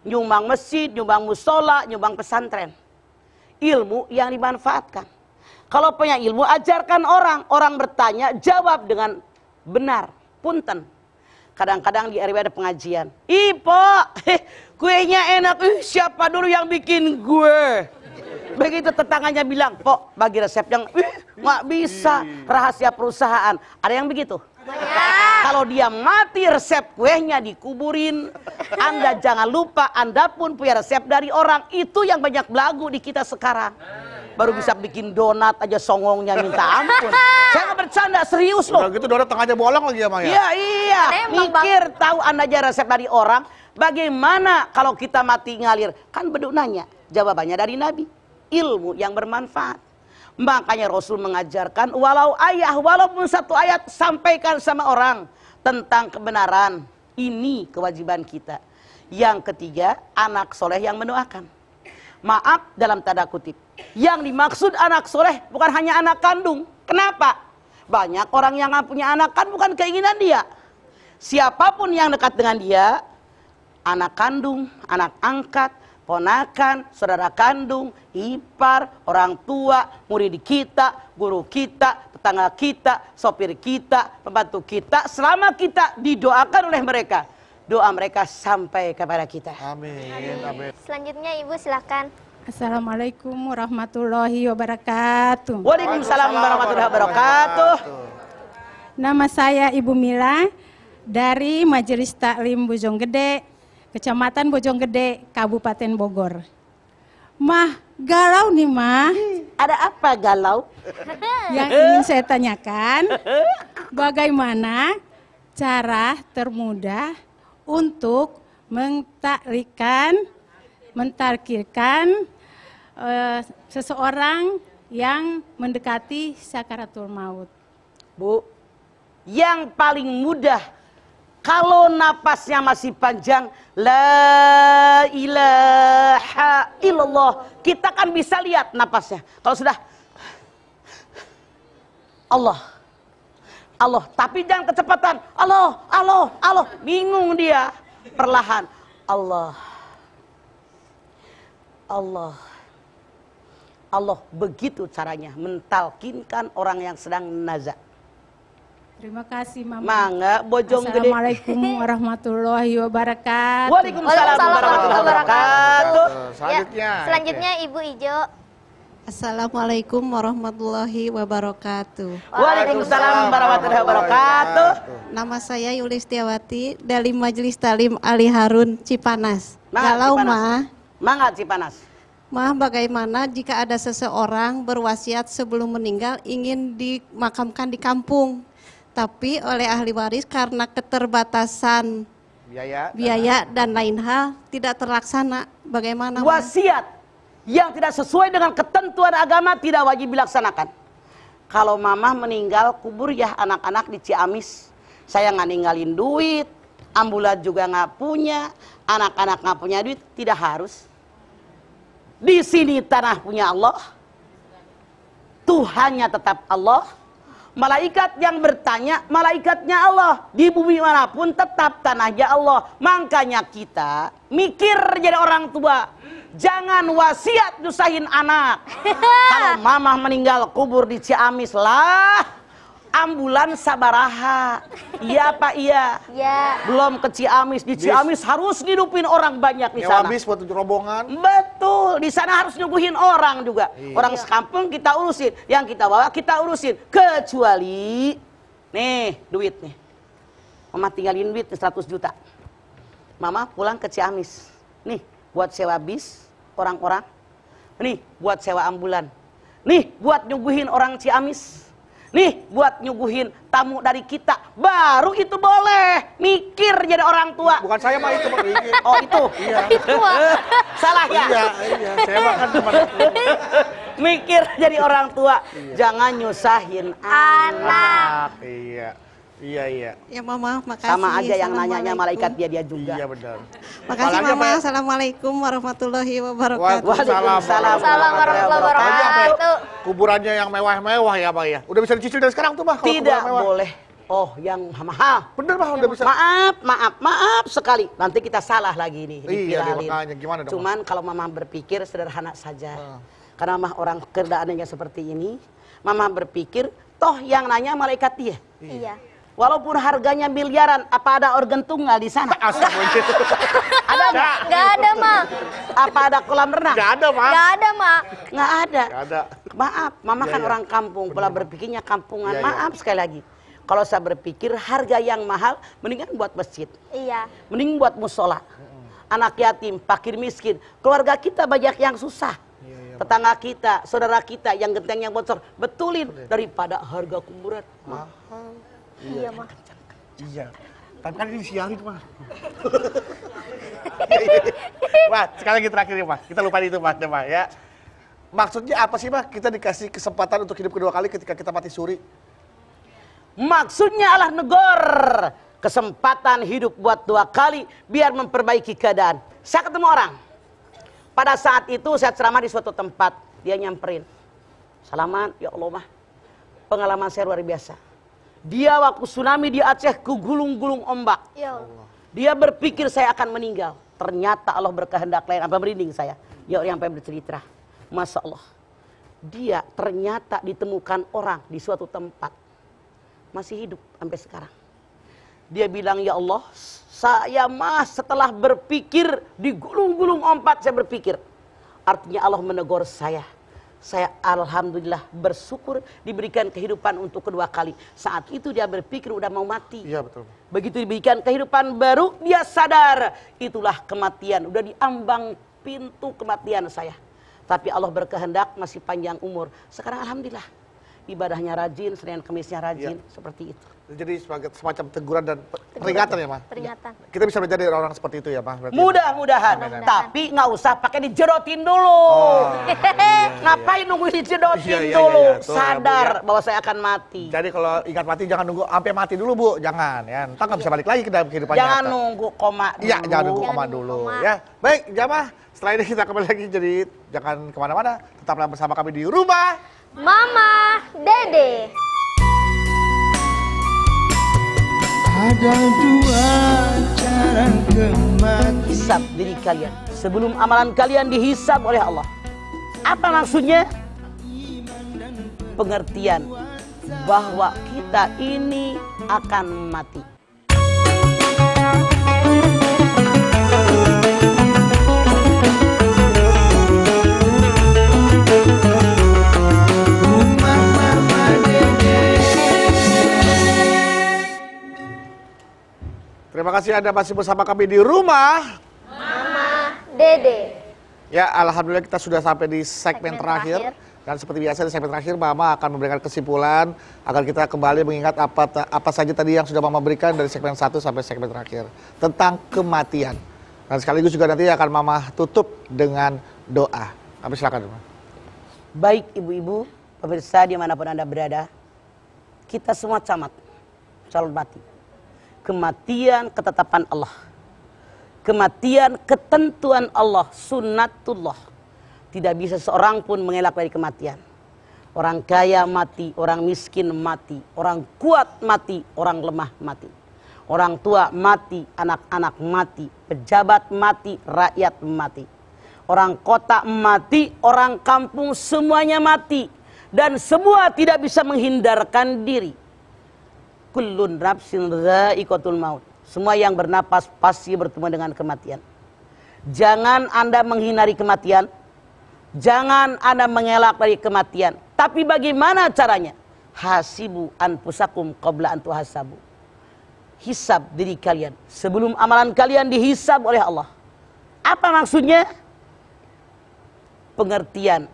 Speaker 4: Nyumbang masjid, nyumbang musola, nyumbang pesantren. Ilmu yang dimanfaatkan. Kalau punya ilmu, ajarkan orang. Orang bertanya, jawab dengan benar. Punten. Kadang-kadang di RW ada pengajian. Ipo, kuenya enak. Siapa dulu yang bikin gue? Begitu tetangganya bilang, "Pok, bagi resep yang nggak bisa, rahasia perusahaan." Ada yang begitu? Kalau dia mati resep kuenya dikuburin. Anda jangan lupa, Anda pun punya resep dari orang. Itu yang banyak belagu di kita sekarang. Baru bisa bikin donat aja songongnya minta ampun. Saya nggak bercanda, serius loh.
Speaker 3: Udah gitu donat tengahnya bolong lagi ya, Mang ya?
Speaker 4: Iya. Mikir tahu Anda aja resep dari orang. Bagaimana kalau kita mati ngalir? Kan beduk nanya, jawabannya dari Nabi. Ilmu yang bermanfaat. Makanya Rasul mengajarkan walaupun satu ayat sampaikan sama orang tentang kebenaran. Ini kewajiban kita. Yang ketiga, anak soleh yang mendoakan. Maaf dalam tanda kutip. Yang dimaksud anak soleh bukan hanya anak kandung. Kenapa? Banyak orang yang nggak punya anak kan bukan keinginan dia. Siapapun yang dekat dengan dia, anak kandung, anak angkat, ponakan, saudara kandung, ipar, orang tua, murid kita, guru kita, tetangga kita, sopir kita, pembantu kita, selama kita didoakan oleh mereka, doa mereka sampai kepada kita.
Speaker 3: Amin, amin.
Speaker 1: Selanjutnya Ibu silakan.
Speaker 6: Assalamualaikum warahmatullahi wabarakatuh.
Speaker 4: Waalaikumsalam warahmatullahi wabarakatuh.
Speaker 6: Nama saya Ibu Mila dari Majelis Taklim Bojonggede, Kecamatan Bojonggede, Kabupaten Bogor. Mah, galau nih mah.
Speaker 4: Ada apa galau?
Speaker 6: Yang ingin saya tanyakan, bagaimana cara termudah untuk mentarkirkan seseorang yang mendekati sakaratul maut?
Speaker 4: Bu, yang paling mudah kalau napasnya masih panjang, la ilaha illallah, kita kan bisa lihat napasnya. Kalau sudah Allah, tapi jangan kecepatan. Allah, bingung dia. Perlahan, Allah, begitu caranya mentalkinkan orang yang sedang nazar.
Speaker 6: Terima kasih Mama.
Speaker 4: Mangga Bojonggede.
Speaker 6: Assalamualaikum warahmatullahi wabarakatuh.
Speaker 4: Waalaikumsalam warahmatullahi wabarakatuh.
Speaker 1: Selanjutnya Ibu Ijo.
Speaker 7: Assalamualaikum warahmatullahi wabarakatuh.
Speaker 4: Waalaikumsalam warahmatullahi wabarakatuh.
Speaker 7: Nama saya Yulistiawati dari Majelis Talim Ali Harun Cipanas. Galau mah.
Speaker 4: Mangga Cipanas.
Speaker 7: Mah, bagaimana jika ada seseorang berwasiat sebelum meninggal ingin dimakamkan di kampung, tapi oleh ahli waris karena keterbatasan biaya dan lain hal tidak terlaksana. Bagaimana?
Speaker 4: Wasiat yang tidak sesuai dengan ketentuan agama tidak wajib dilaksanakan. Kalau mamah meninggal, kubur ya anak-anak di Ciamis. Saya nggak ninggalin duit, ambulan juga nggak punya, anak-anak nggak punya duit, tidak harus. Di sini tanah punya Allah, Tuhannya tetap Allah. Malaikat yang bertanya, malaikatnya Allah. Di bumi manapun tetap tanahnya Allah. Makanya kita mikir jadi orang tua. Jangan wasiat nyusahin anak. Kalau mamah meninggal kubur di Ciamis lah. Ambulan sabaraha. Iya Pak, iya.
Speaker 1: Ya.
Speaker 4: Belum ke Ciamis. Di Ciamis harus ngidupin orang banyak di sana.
Speaker 3: Bis buat rombongan.
Speaker 4: Betul, di sana harus nyuguhin orang juga. Orang sekampung kita urusin, yang kita bawa kita urusin. Kecuali, nih duit nih. Mama tinggalin duit 100 juta. Mama pulang ke Ciamis. Nih buat sewa bis orang-orang. Nih buat sewa ambulan. Nih buat nyuguhin orang Ciamis. Nih buat nyuguhin tamu dari kita, baru itu boleh mikir jadi orang tua.
Speaker 3: Bukan saya mah itu, Pak.
Speaker 4: Oh itu?
Speaker 3: Iya.
Speaker 1: Itu, Wak.
Speaker 4: Salah ya?
Speaker 3: Iya, saya mah kan cuma
Speaker 4: Mikir jadi orang tua, jangan nyusahin anak.
Speaker 3: Iya. Iya.
Speaker 7: Ya Mama, makasih.
Speaker 4: Sama aja yang nanyanya
Speaker 7: Assalamualaikum.
Speaker 4: malaikat dia juga.
Speaker 3: Iya benar.
Speaker 7: Makasih
Speaker 3: Apalagi
Speaker 7: Mama.
Speaker 3: apa ya?
Speaker 7: Assalamualaikum warahmatullahi wabarakatuh.
Speaker 4: Waalaikumsalam
Speaker 1: warahmatullahi wabarakatuh.
Speaker 3: Kuburannya yang mewah-mewah ya, Pak ya. Udah bisa dicicil dari sekarang tuh, Pak. kalau
Speaker 4: Tidak
Speaker 3: kuburan mewah.
Speaker 4: boleh. Oh, yang mahal.
Speaker 3: Bener, Pak, udah bisa.
Speaker 4: Maaf sekali. Nanti kita salah lagi nih.
Speaker 3: Iya,
Speaker 4: dipiralin.
Speaker 3: makanya. Gimana dong,
Speaker 4: Cuman kalau Mama berpikir sederhana saja. Karena mah orang keadaannya seperti ini, Mama berpikir, toh yang nanya malaikat dia.
Speaker 1: Iya.
Speaker 4: Walaupun harganya miliaran, apa ada organ tunggal di sana? Ada nggak?
Speaker 1: Nggak ada, Mak.
Speaker 4: Apa ada kolam renang?
Speaker 3: Nggak ada, Pak.
Speaker 1: Nggak ada, Mak.
Speaker 4: Nggak ada.
Speaker 3: Nggak ada.
Speaker 4: Maaf, Mama
Speaker 3: Iya,
Speaker 4: kan
Speaker 3: iya.
Speaker 4: orang kampung, pola berpikirnya kampungan.
Speaker 3: Iya, iya.
Speaker 4: Maaf sekali lagi. Kalau saya berpikir harga yang mahal, mendingan buat masjid,
Speaker 1: Iya.
Speaker 4: mending buat musola. Anak yatim, fakir miskin, keluarga kita banyak yang susah. Tetangga kita, saudara kita yang genteng yang bocor, betulin daripada harga kuburan.
Speaker 1: Iya, Mak.
Speaker 3: Iya. Tapi kan ini siarin, Pak. Pak, sekali lagi terakhir ya, Pak. Kita lupain itu, Pak, ya. Maksudnya apa sih, Pak? Kita dikasih kesempatan untuk hidup kedua kali ketika kita mati suri.
Speaker 4: Maksudnya adalah negor, kesempatan hidup buat 2 kali biar memperbaiki keadaan. Saya ketemu orang. Pada saat itu saya ceramah di suatu tempat, dia nyamperin. Salaman, ya Allah mah. Pengalaman saya luar biasa. Dia waktu tsunami di Aceh kegulung-gulung ombak.
Speaker 1: Ya Allah.
Speaker 4: Dia berpikir saya akan meninggal. Ternyata Allah berkehendak lain. Apa merinding saya? Ya orang sampai bercerita. Masya Allah. Dia ternyata ditemukan orang di suatu tempat. Masih hidup sampai sekarang. Dia bilang, ya Allah, saya mah setelah berpikir di gulung-gulung ombak saya berpikir. Artinya Allah menegur saya. Saya alhamdulillah bersyukur diberikan kehidupan untuk kedua kali. Saat itu dia berpikir udah mau mati.
Speaker 3: Iya, betul.
Speaker 4: Begitu diberikan kehidupan baru, dia sadar. Itulah kematian. Udah diambang pintu kematian saya. Tapi Allah berkehendak masih panjang umur. Sekarang alhamdulillah. Ibadahnya rajin, Senin Kemisnya rajin. Seperti itu.
Speaker 3: Jadi sebagai semacam teguran dan peringatan ya, Pak?
Speaker 1: Peringatan.
Speaker 3: Kita bisa belajar dari orang seperti itu ya, Pak? Berarti.
Speaker 4: Mudah-mudahan.
Speaker 3: Amin.
Speaker 4: Tapi nggak usah pakai dijedotin dulu. Ngapain nunggu dijedotin
Speaker 3: Iya, iya,
Speaker 4: dulu?
Speaker 3: iya, iya. Tuh,
Speaker 4: Sadar
Speaker 3: Bu, ya.
Speaker 4: bahwa saya akan mati.
Speaker 3: Jadi kalau ingat mati jangan nunggu sampai mati dulu, Bu. Jangan ya. Ntar nggak bisa balik lagi ke dalam kehidupan
Speaker 4: Jangan
Speaker 3: nyata.
Speaker 4: nunggu koma dulu.
Speaker 3: Iya, jangan nunggu
Speaker 1: Jangan
Speaker 3: koma
Speaker 1: nunggu
Speaker 3: dulu.
Speaker 1: koma.
Speaker 3: Ya, baik, jamaah. Setelah ini kita kembali lagi, jadi jangan kemana-mana. Tetaplah bersama kami di rumah.
Speaker 1: Mama, Dede.
Speaker 2: Ada 2 cara kematian.
Speaker 4: Hisab diri kalian sebelum amalan kalian dihisab oleh Allah. Apa maksudnya? Pengertian bahwa kita ini akan mati.
Speaker 2: Rumah Mama Dede.
Speaker 3: Terima kasih Anda masih bersama kami di rumah.
Speaker 1: Mama, Dede.
Speaker 3: Ya, alhamdulillah kita sudah sampai di segmen
Speaker 1: Segmen
Speaker 3: terakhir.
Speaker 1: terakhir.
Speaker 3: Dan seperti biasa di segmen terakhir, Mama akan memberikan kesimpulan agar kita kembali mengingat apa saja tadi yang sudah Mama berikan dari segmen 1 sampai segmen terakhir tentang kematian. Dan sekaligus juga nanti akan Mama tutup dengan doa. Kami silakan, Mama.
Speaker 4: Baik ibu-ibu, pemirsa dimanapun Anda berada, kita semua camat, calon mati. Kematian ketetapan Allah. Kematian ketentuan Allah, sunnatullah. Tidak bisa seorang pun mengelak dari kematian. Orang kaya mati, orang miskin mati, orang kuat mati, orang lemah mati. Orang tua mati, anak-anak mati, pejabat mati, rakyat mati. Orang kota mati, orang kampung semuanya mati. Dan semua tidak bisa menghindarkan diri. Kullun nafsin dha'iqatul maut. Semua yang bernapas pasti bertemu dengan kematian. Jangan Anda menghindari kematian. Jangan Anda mengelak dari kematian. Tapi bagaimana caranya? Hasibu anfusakum qabla an tuhasabu. Hisab diri kalian sebelum amalan kalian dihisab oleh Allah. Apa maksudnya? Pengertian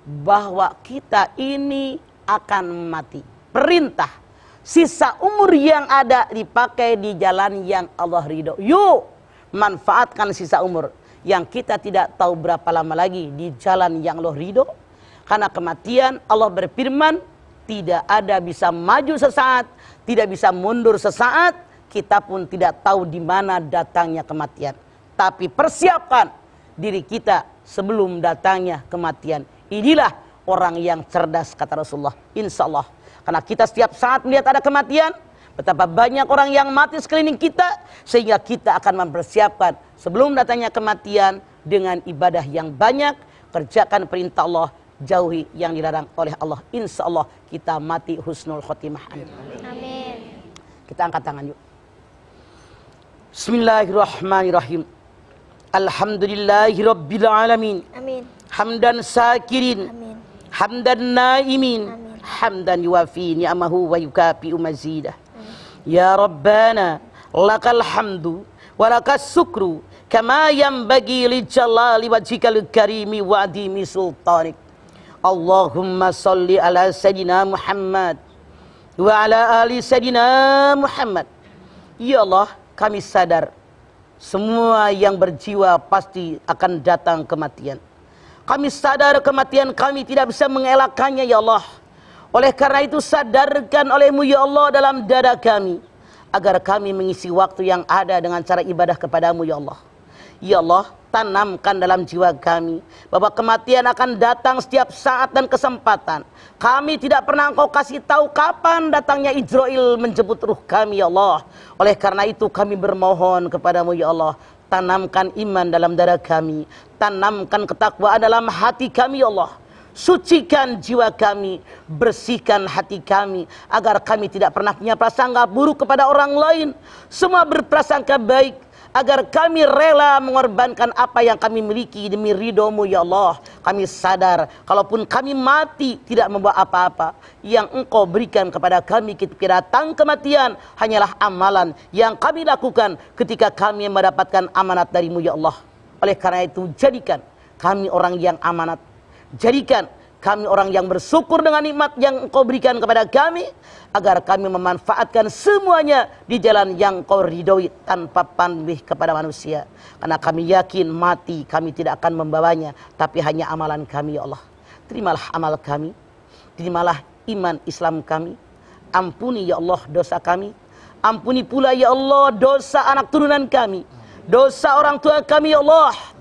Speaker 4: bahwa kita ini akan mati. perintah. Sisa umur yang ada dipakai di jalan yang Allah ridho. Yuk, manfaatkan sisa umur yang kita tidak tahu berapa lama lagi di jalan yang Allah ridho. Karena kematian, Allah berfirman, tidak ada bisa maju sesaat, tidak bisa mundur sesaat. Kita pun tidak tahu di mana datangnya kematian. Tapi persiapkan diri kita sebelum datangnya kematian. Inilah orang yang cerdas, kata Rasulullah. Insya Allah. Karena kita setiap saat melihat ada kematian, betapa banyak orang yang mati sekeliling kita, sehingga kita akan mempersiapkan sebelum datangnya kematian dengan ibadah yang banyak, kerjakan perintah Allah, jauhi yang dilarang oleh Allah. Insya Allah kita mati husnul khotimah.
Speaker 1: Amin.
Speaker 4: Kita angkat tangan yuk. Bismillahirrahmanirrahim. Alhamdulillahirabbil alamin.
Speaker 1: Amin.
Speaker 4: Hamdan sakirin.
Speaker 1: Amin.
Speaker 4: Hamdan naimin.
Speaker 1: Amin.
Speaker 4: Hamdan yuwafi ni'amahu wa yukafi'u mazidah. Ya Rabbana lakal hamdu wa lakas sukru kama yanbaghi li jalali wajhikal karimi wa adimi sultanik. Allahumma salli ala sayyidina Muhammad wa ala ali sayyidina Muhammad. Ya Allah, kami sadar semua yang berjiwa pasti akan datang kematian. Kami sadar kematian kami tidak bisa mengelakkannya ya Allah. Oleh karena itu sadarkan oleh-Mu ya Allah dalam dada kami, agar kami mengisi waktu yang ada dengan cara ibadah kepadamu ya Allah. Ya Allah, tanamkan dalam jiwa kami bahwa kematian akan datang setiap saat dan kesempatan. Kami tidak pernah Engkau kasih tahu kapan datangnya Ijrail menjemput ruh kami ya Allah. Oleh karena itu kami bermohon kepadamu ya Allah, tanamkan iman dalam dada kami, tanamkan ketakwaan dalam hati kami ya Allah. Sucikan jiwa kami, bersihkan hati kami, agar kami tidak pernah punya prasangka buruk kepada orang lain. Semua berprasangka baik, agar kami rela mengorbankan apa yang kami miliki demi ridho-Mu ya Allah. Kami sadar, kalaupun kami mati tidak membawa apa-apa. Yang Engkau berikan kepada kami ketika datang kematian hanyalah amalan yang kami lakukan ketika kami mendapatkan amanat dari-Mu ya Allah. Oleh karena itu jadikan kami orang yang amanat. Jadikan kami orang yang bersyukur dengan nikmat yang Engkau berikan kepada kami, agar kami memanfaatkan semuanya di jalan yang Engkau ridhoi tanpa pamrih kepada manusia. Karena kami yakin mati kami tidak akan membawanya, tapi hanya amalan kami ya Allah. Terimalah amal kami, terimalah iman Islam kami. Ampuni ya Allah dosa kami, ampuni pula ya Allah dosa anak turunan kami, dosa orang tua kami ya Allah.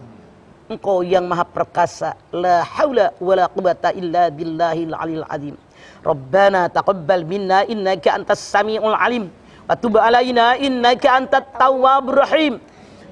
Speaker 4: Engkau yang maha perkasa, la haula wala quwata illa billahil aliyil azim. Rabbana taqabbal minna innaka antas samiul alim wa tub alaina innaka antat tawwabur rahim.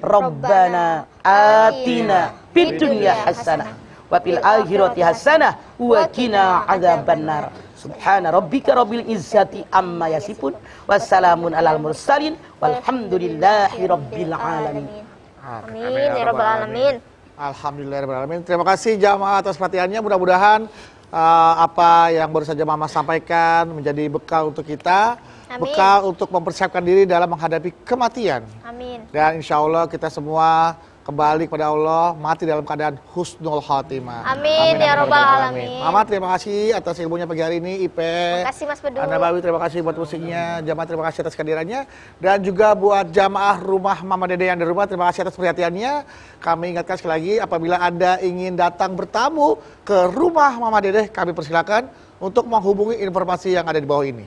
Speaker 4: Rabbana atina fid dunya hasanah wa fil akhirati hasanah wa qina adzabannar. Subhana rabbika rabbil izzati amma yasifun wassalamun alal mursalin walhamdulillahi rabbil alamin.
Speaker 1: Amin ya rabbal alamin.
Speaker 3: Alhamdulillahirrahmanirrahim. Terima kasih jamaah atas perhatiannya. Mudah-mudahan apa yang baru saja Mama sampaikan menjadi bekal untuk kita.
Speaker 1: Amin.
Speaker 3: Bekal untuk mempersiapkan diri dalam menghadapi kematian.
Speaker 1: Amin.
Speaker 3: Dan insya Allah kita semua kembali kepada Allah, mati dalam keadaan husnul khotimah.
Speaker 1: Amin ya rabbal alamin.
Speaker 3: Mama terima kasih atas ilmunya pagi hari ini. Ipe,
Speaker 1: Terima kasih Mas Bedu.
Speaker 3: Anda Bawi terima kasih buat musiknya. Jamaah terima kasih atas kehadirannya. Dan juga buat jamaah rumah Mama Dede yang di rumah, terima kasih atas perhatiannya. Kami ingatkan sekali lagi, apabila Anda ingin datang bertamu ke rumah Mama Dede, kami persilakan untuk menghubungi informasi yang ada di bawah ini.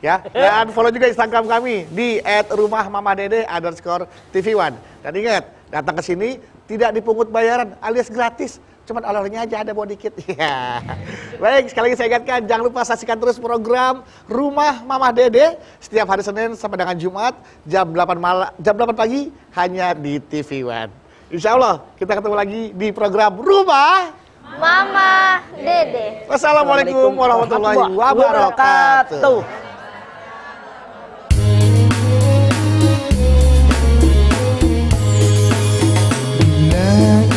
Speaker 3: Ya, dan follow juga Instagram kami di @rumahmamadede_tv1. Dan ingat, datang ke sini tidak dipungut bayaran alias gratis, cuman oleh-olehnya aja ada bawa dikit. Ya. Baik, sekali lagi saya ingatkan, jangan lupa saksikan terus program Rumah Mama Dede setiap hari Senin sampai dengan Jumat jam 8 pagi hanya di TV One. Insya Allah kita ketemu lagi di program Rumah
Speaker 1: Mama Dede.
Speaker 3: Wassalamualaikum warahmatullahi wabarakatuh.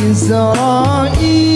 Speaker 2: إسرائيل